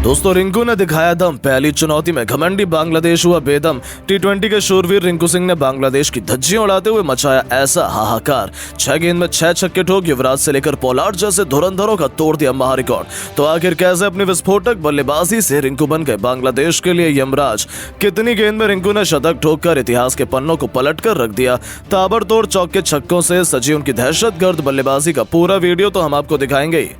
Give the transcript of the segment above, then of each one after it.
दोस्तों रिंकू ने दिखाया दम, पहली चुनौती में घमंडी बांग्लादेश हुआ बेदम। टी20 के शूरवीर रिंकू सिंह ने बांग्लादेश की धज्जियां उड़ाते हुए मचाया ऐसा हाहाकार। 6 गेंद में 6 छक्के ठोक युवराज से लेकर पोलार्ड जैसे धुरंधरों का तोड़ दिया महारिकॉर्ड। तो आखिर कैसे अपनी विस्फोटक बल्लेबाजी से रिंकू बन गए बांग्लादेश के लिए यमराज। कितनी गेंद में रिंकू ने शतक ठोककर इतिहास के पन्नों को पलट कर रख दिया। ताबड़तोड़ चौके छक्कों से सजी उनकी दहशतगर्द बल्लेबाजी का पूरा वीडियो तो हम आपको दिखाएंगे ही।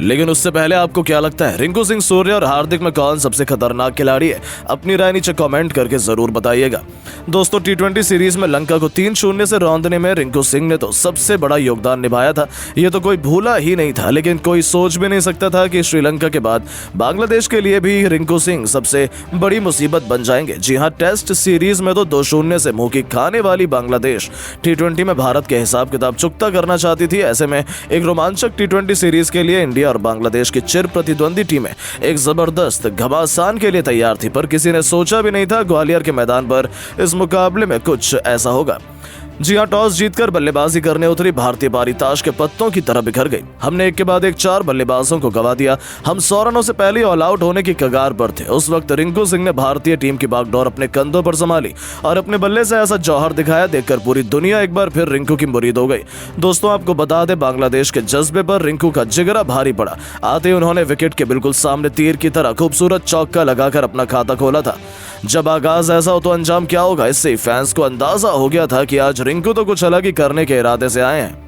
लेकिन उससे पहले आपको क्या लगता है, रिंकू सिंह, सूर्य और हार्दिक में कौन सबसे खतरनाक खिलाड़ी है? अपनी राय नीचे कमेंट करके जरूर बताइएगा। दोस्तों टी20 सीरीज में लंका को 3-0 से रौंदने में रिंकू सिंह ने तो सबसे बड़ा योगदान निभाया था। ये तो कोई भूला ही नहीं था, लेकिन कोई सोच भी नहीं सकता था कि श्रीलंका के बाद बांग्लादेश के लिए भी रिंकू सिंह सबसे बड़ी मुसीबत बन जाएंगे। जी हाँ, टेस्ट सीरीज में तो 2-0 से मुंह की खाने वाली बांग्लादेश टी20 में भारत के हिसाब किताब चुकता करना चाहती थी। ऐसे में एक रोमांचक टी20 सीरीज के लिए इंडिया और बांग्लादेश की चिर प्रतिद्वंदी टीमें एक जबरदस्त घमासान के लिए तैयार थी, पर किसी ने सोचा भी नहीं था ग्वालियर के मैदान पर इस मुकाबले में कुछ ऐसा होगा। जी हाँ, टॉस जीतकर बल्लेबाजी करने उतरी भारतीय पारी ताश के पत्तों की तरह बिखर गई। हमने एक के बाद एक 4 बल्लेबाजों को गवा दिया। हम 100 रनों से पहले ऑल आउट होने की कगार पर थे। उस वक्त रिंकू सिंह ने भारतीय टीम की बागडोर अपने कंधों पर संभाली और अपने बल्ले से ऐसा जौहर दिखाया, देखकर पूरी दुनिया एक बार फिर रिंकू की मुरीद हो गई। दोस्तों आपको बता दें, बांग्लादेश के जज्बे पर रिंकू का जिगरा भारी पड़ा। आते ही उन्होंने विकेट के बिल्कुल सामने तीर की तरह खूबसूरत चौका लगाकर अपना खाता खोला था। जब आगाज ऐसा हो तो अंजाम क्या होगा, इससे फैंस को अंदाजा हो गया था कि आज रिंकू तो कुछ अलग ही करने के इरादे से आए हैं।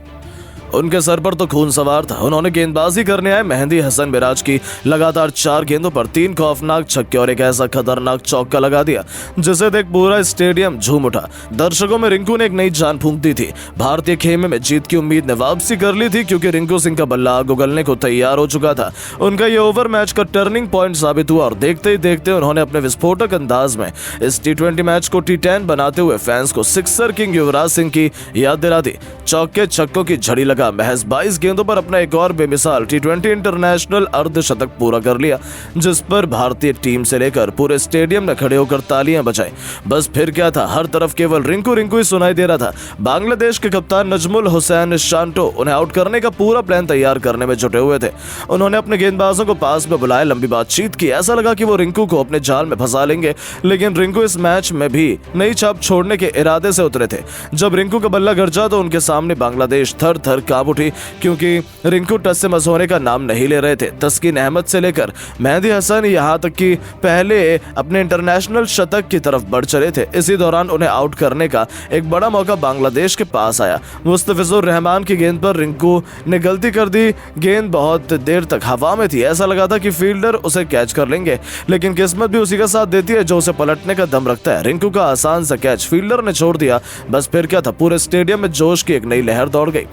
उनके सर पर तो खून सवार था। उन्होंने गेंदबाजी करने आए मेहंदी हसन मिराज की लगातार 4 गेंदों पर 3 खौफनाक छक्के और एक ऐसा खतरनाक चौका लगा दिया जिसे देख पूरा स्टेडियम झूम उठा। दर्शकों में रिंकू ने एक नई जान फूंक दी थी। भारतीय खेमे में जीत की उम्मीद ने वापसी कर ली थी, क्योंकि रिंकू सिंह का बल्ला आग उगलने को तैयार हो चुका था। उनका ये ओवर मैच का टर्निंग पॉइंट साबित हुआ और देखते ही देखते उन्होंने अपने विस्फोटक अंदाज में इस टी20 मैच को टी10 बनाते हुए फैंस को सिक्सर किंग युवराज सिंह की याद दिला दी। चौके छक्कों की झड़ी लगा महज 22 गेंदों पर अपना एक और बेमिसाल टी20 इंटरनेशनल अर्धशतक पूरा कर लिया, जिस पर भारतीय टीम से लेकर पूरे स्टेडियम ने खड़े होकर तालियां बजाई। बस फिर क्या था, हर तरफ केवल रिंकू रिंकू ही सुनाई दे रहा था। बांग्लादेश के कप्तान नजमुल हुसैन शांटो उन्हें आउट करने का पूरा प्लान तैयार करने में जुटे हुए थे। उन्होंने अपने गेंदबाजों को पास में बुलाया, लंबी बातचीत की। ऐसा लगा कि वो रिंकू को अपने जाल में फंसा लेंगे, लेकिन रिंकू इस मैच में भी नई छाप छोड़ने के इरादे से उतरे थे। जब रिंकू का बल्ला गरजा तो उनके सामने बांग्लादेश थर थर कांप उठी, क्योंकि रिंकू टस से मस होने का नाम नहीं ले रहे थे। तस्कीन अहमद से लेकर मेहंदी हसन यहाँ तक कि पहले अपने इंटरनेशनल शतक की तरफ बढ़ चले थे। इसी दौरान उन्हें आउट करने का एक बड़ा मौका बांग्लादेश के पास आया। मुस्तफिजुर रहमान की गेंद पर रिंकू ने गलती कर दी। गेंद बहुत देर तक हवा में थी, ऐसा लगा था कि फील्डर उसे कैच कर लेंगे, लेकिन किस्मत भी उसी का साथ देती है जो उसे पलटने का दम रखता है। रिंकू का आसान सा कैच फील्डर ने छोड़ दिया। बस फिर क्या था, पूरे स्टेडियम में जोश की एक नई लहर दौड़ गई।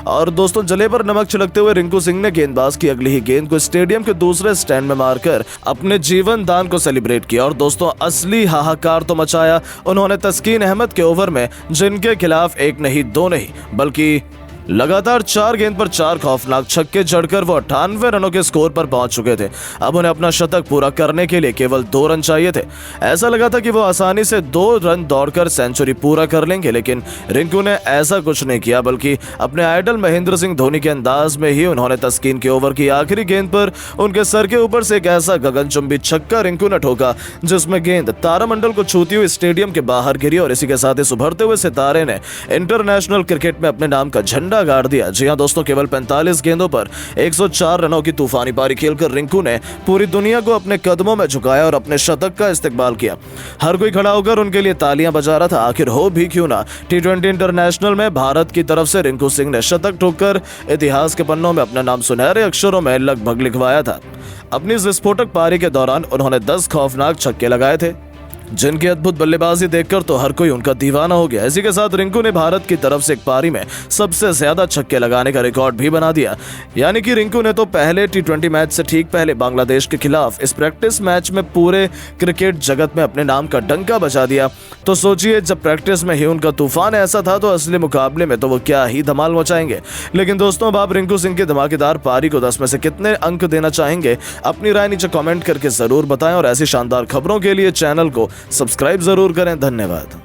और दोस्तों जले पर नमक छिड़कते हुए रिंकू सिंह ने गेंदबाज की अगली ही गेंद को स्टेडियम के दूसरे स्टैंड में मारकर अपने जीवन दान को सेलिब्रेट किया। और दोस्तों असली हाहाकार तो मचाया उन्होंने तस्कीन अहमद के ओवर में, जिनके खिलाफ एक नहीं 2 नहीं बल्कि लगातार 4 गेंद पर 4 खौफनाक छक्के जड़कर वो 98 रनों के स्कोर पर पहुंच चुके थे। अब उन्हें अपना शतक पूरा करने के लिए केवल 2 रन चाहिए थे। ऐसा लगा था कि वो आसानी से 2 रन दौड़कर सेंचुरी पूरा कर लेंगे, लेकिन रिंकू ने ऐसा कुछ नहीं किया, बल्कि अपने आइडल महेंद्र सिंह धोनी के अंदाज में ही उन्होंने तस्कीन के ओवर की आखिरी गेंद पर उनके सर के ऊपर से एक ऐसा गगनचुंबी छक्का रिंकू ने ठोका जिसमें गेंद तारामंडल को छूती हुई स्टेडियम के बाहर गिरी। और इसी के साथ इस उभरते हुए सितारे ने इंटरनेशनल क्रिकेट में अपने नाम का झंडा गाड़ दिया। जी हां दोस्तों, केवल 45 गेंदों पर 104 रनों की तूफानी पारी खेलकर रिंकू ने पूरी दुनिया को अपने कदमों में झुकाया और अपने शतक का इस्तेकबाल किया। हर कोई खड़ा होकर उनके लिए तालियां बजा रहा था। आखिर हो भी क्यों ना, टी20 इंटरनेशनल में भारत की तरफ से रिंकू सिंह ने शतक ठोककर इतिहास के पन्नों में अपना नाम सुनहरे अक्षरों में लगभग लिखवाया था। अपनी इस विस्फोटक पारी के दौरान उन्होंने 10 खौफनाक छक्के लगाए थे, जिनकी अद्भुत बल्लेबाजी देखकर तो हर कोई उनका दीवाना हो गया। इसी के साथ रिंकू ने भारत की तरफ से एक पारी में सबसे ज्यादा छक्के लगाने का रिकॉर्ड भी बना दिया। यानी कि रिंकू ने तो पहले टी20 मैच से ठीक पहले बांग्लादेश के खिलाफ इस प्रैक्टिस मैच में पूरे क्रिकेट जगत में अपने नाम का डंका बजा दिया। तो सोचिए, जब प्रैक्टिस में ही उनका तूफान ऐसा था तो असली मुकाबले में तो वो क्या ही धमाल मचाएंगे। लेकिन दोस्तों, अब आप रिंकू सिंह की धमाकेदार पारी को 10 में से कितने अंक देना चाहेंगे? अपनी राय नीचे कमेंट करके जरूर बताएं और ऐसी शानदार खबरों के लिए चैनल को सब्सक्राइब जरूर करें। धन्यवाद।